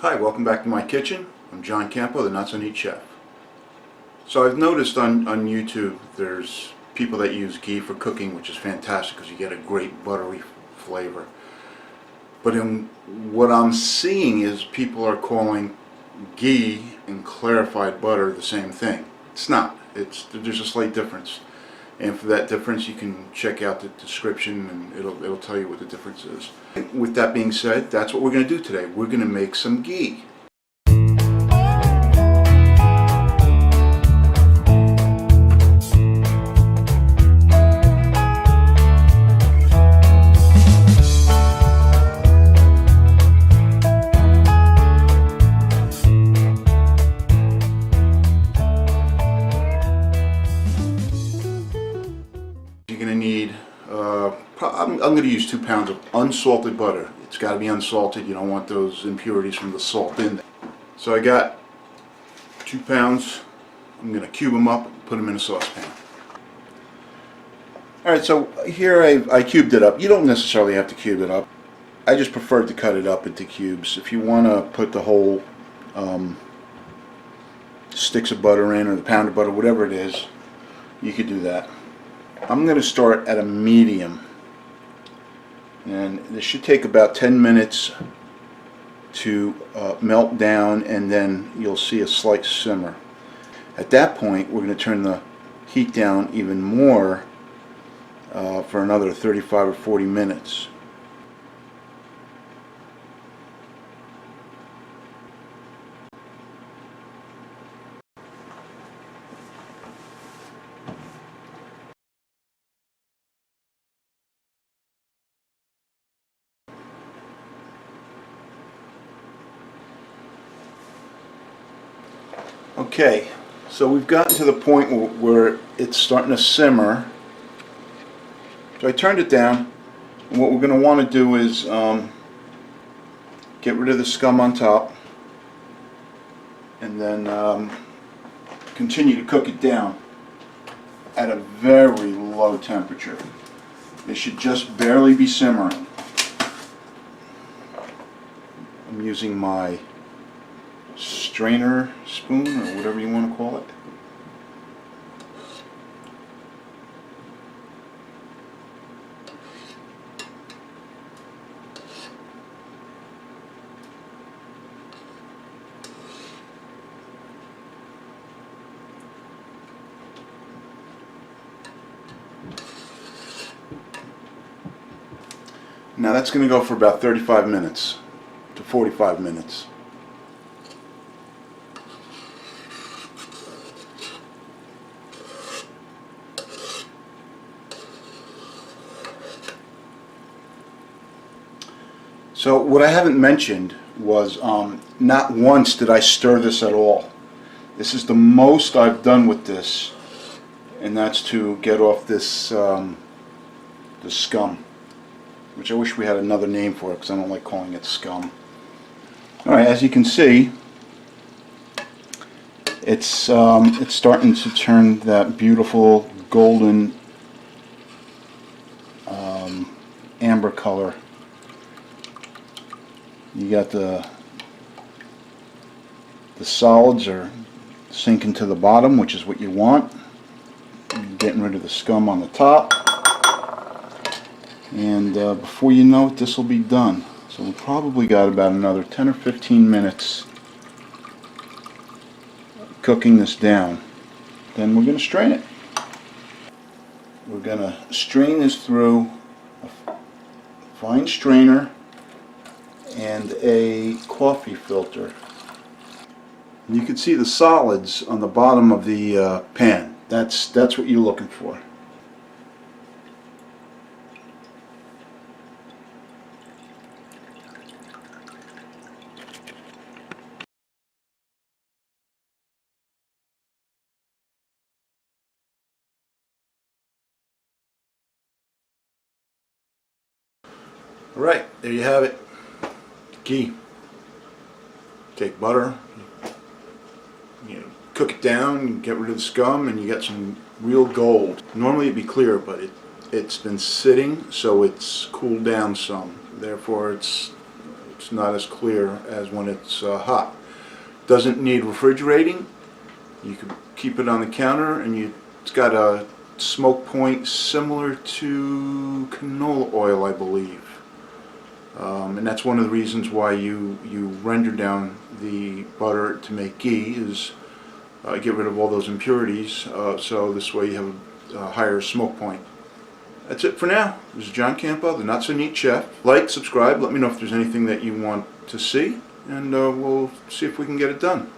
Hi, welcome back to my kitchen. I'm John Campo, the Not So Neat Chef. So I've noticed on YouTube there's people that use ghee for cooking, which is fantastic because you get a great buttery flavor. But in what I'm seeing is people are calling ghee and clarified butter the same thing. It's not. There's a slight difference. And for that difference you can check out the description and it'll tell you what the difference is. With that being said, that's what we're going to do today. We're going to make some ghee. You're going to need, I'm going to use 2 pounds of unsalted butter. It's got to be unsalted. You don't want those impurities from the salt in there. So I got 2 pounds. I'm going to cube them up, put them in a saucepan. Alright, so here I cubed it up. You don't necessarily have to cube it up. I just prefer to cut it up into cubes. If you want to put the whole sticks of butter in or the pound of butter, whatever it is, you could do that. I'm going to start at a medium, and this should take about 10 minutes to melt down, and then you'll see a slight simmer. At that point we're going to turn the heat down even more for another 35 or 40 minutes. Okay, so we've gotten to the point where it's starting to simmer. So I turned it down, and what we're going to want to do is get rid of the scum on top, and then continue to cook it down at a very low temperature. It should just barely be simmering. I'm using my strainer spoon, or whatever you want to call it. Now that's going to go for about 35 minutes to 45 minutes. So what I haven't mentioned was not once did I stir this at all. This is the most I've done with this, and that's to get off this the scum, which I wish we had another name for it because I don't like calling it scum. Alright, as you can see, it's starting to turn that beautiful golden amber color. You got the solids are sinking to the bottom, which is what you want. You're getting rid of the scum on the top, and before you know it, this will be done. So we've probably got about another 10 or 15 minutes cooking this down. Then we're going to strain it. We're going to strain this through a fine strainer and a coffee filter. You can see the solids on the bottom of the pan. That's what you're looking for. Alright, there you have it. Ghee. Take butter, cook it down, get rid of the scum, and you get some real gold. Normally it'd be clear, but it's been sitting, so it's cooled down some. Therefore it's It's not as clear as when it's hot. Doesn't need refrigerating. You can keep it on the counter, and it's got a smoke point similar to canola oil, I believe. And that's one of the reasons why you render down the butter to make ghee, is get rid of all those impurities, so this way you have a higher smoke point. That's it for now. This is John Campo, the Not So Neat Chef. Like, subscribe, let me know if there's anything that you want to see, and we'll see if we can get it done.